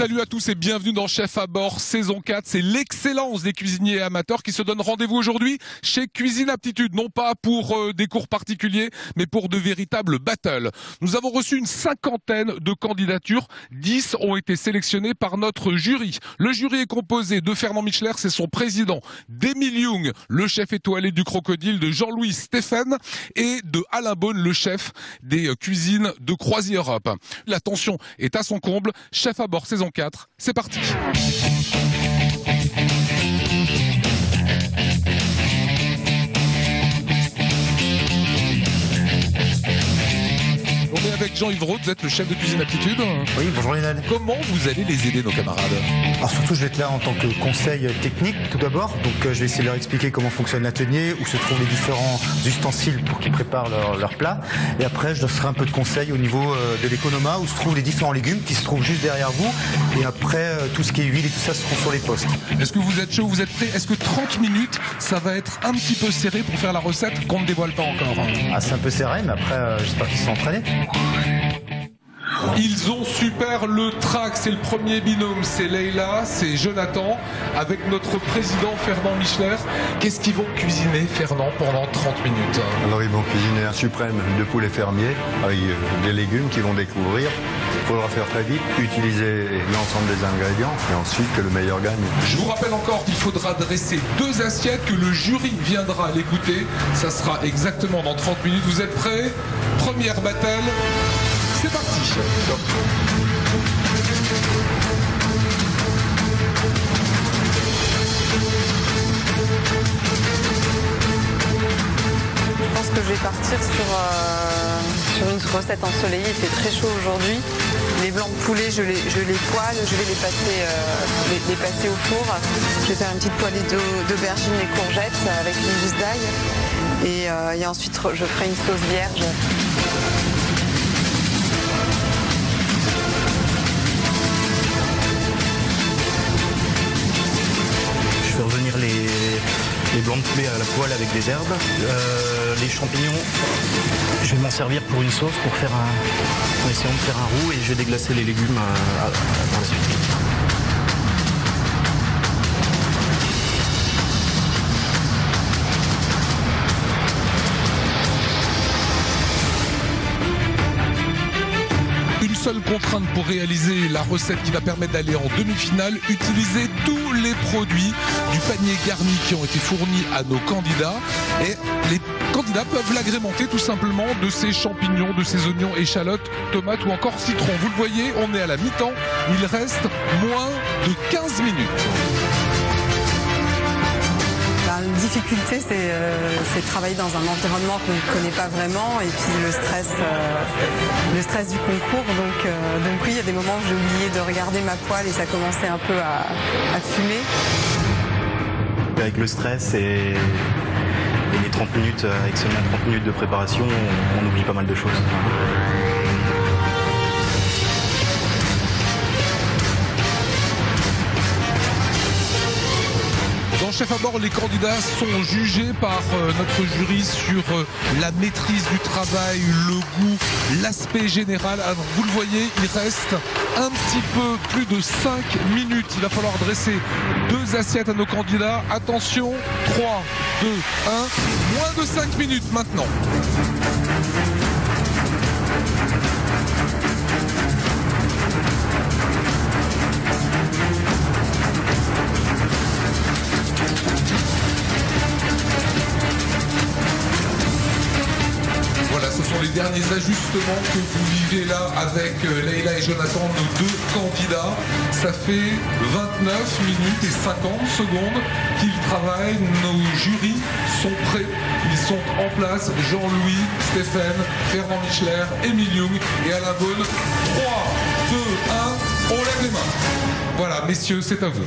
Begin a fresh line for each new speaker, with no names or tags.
Salut à tous et bienvenue dans Chef à bord saison 4. C'est l'excellence des cuisiniers amateurs qui se donnent rendez-vous aujourd'hui chez Cuisine Aptitude. Non pas pour des cours particuliers, mais pour de véritables battles. Nous avons reçu une cinquantaine de candidatures. 10 ont été sélectionnés par notre jury. Le jury est composé de Fernand Michler, c'est son président, d'Émile Young, le chef étoilé du Crocodile, de Jean-Louis Stéphane et de Alain Beaune, le chef des cuisines de Croisière Europe. La tension est à son comble. Chef à bord saison 4, c'est parti. On est avec Jean-Yves Roth, vous êtes le chef de Cuisine Aptitude.
Oui, bonjour Lionel.
Comment vous allez les aider, nos camarades?
Alors surtout, je vais être là en tant que conseil technique tout d'abord. Donc je vais essayer de leur expliquer comment fonctionne l'atelier, où se trouvent les différents ustensiles pour qu'ils préparent leur plat. Et après, je leur ferai un peu de conseil au niveau de l'économa, où se trouvent les différents légumes qui se trouvent juste derrière vous. Et après, tout ce qui est huile et tout ça se trouve sur les postes.
Est-ce que vous êtes chaud, vous êtes prêts? Est-ce que 30 minutes, ça va être un petit peu serré pour faire la recette qu'on ne dévoile pas encore?
Ah, c'est un peu serré, mais après, j'espère qu'ils sont entraînés.
Ils ont super le track, c'est le premier binôme, c'est Leïla, c'est Jonathan, avec notre président Fernand Michler. Qu'est-ce qu'ils vont cuisiner, Fernand, pendant 30 minutes?
Alors ils vont cuisiner un suprême de poulet fermier avec des légumes qu'ils vont découvrir. Il faudra faire très vite, utiliser l'ensemble des ingrédients et ensuite que le meilleur gagne.
Je vous rappelle encore qu'il faudra dresser 2 assiettes, que le jury viendra l'écouter. Ça sera exactement dans 30 minutes. Vous êtes prêts? Première battle. C'est parti.
Je pense que je vais partir sur une recette ensoleillée. Il fait très chaud aujourd'hui. Les blancs de poulet, je les poêle, je vais les passer au four. Je vais faire une petite poêlée d'aubergines et courgettes avec une gousse d'ail. Et ensuite, je ferai une sauce vierge.
Je vais revenir les blancs de poulet à la poêle avec des herbes. Les champignons, je vais m'en servir pour une sauce, en essayant de faire un roux, et je vais déglacer les légumes par la suite.
Seule contrainte pour réaliser la recette qui va permettre d'aller en demi-finale, utiliser tous les produits du panier garni qui ont été fournis à nos candidats, et les candidats peuvent l'agrémenter tout simplement de ces champignons, de ces oignons, échalotes, tomates ou encore citron. Vous le voyez, on est à la mi-temps, il reste moins de 15 minutes.
La difficulté, c'est de travailler dans un environnement qu'on ne connaît pas vraiment, et puis le stress du concours. Donc oui, il y a des moments où j'ai oublié de regarder ma poêle et ça commençait un peu à fumer.
Avec le stress et les 30 minutes, avec seulement 30 minutes de préparation, on oublie pas mal de choses.
Dans Chef à bord, les candidats sont jugés par notre jury sur la maîtrise du travail, le goût, l'aspect général. Alors, vous le voyez, il reste un petit peu plus de 5 minutes. Il va falloir dresser 2 assiettes à nos candidats. Attention, 3, 2, 1, moins de 5 minutes maintenant. Les derniers ajustements que vous vivez là avec Leïla et Jonathan, nos 2 candidats. Ça fait 29 minutes et 50 secondes qu'ils travaillent. Nos jurys sont prêts. Ils sont en place. Jean-Louis, Stéphane, Fernand Michler, Émile Young et Alain Beaune. 3, 2, 1, on lève les mains. Voilà, messieurs, c'est à vous.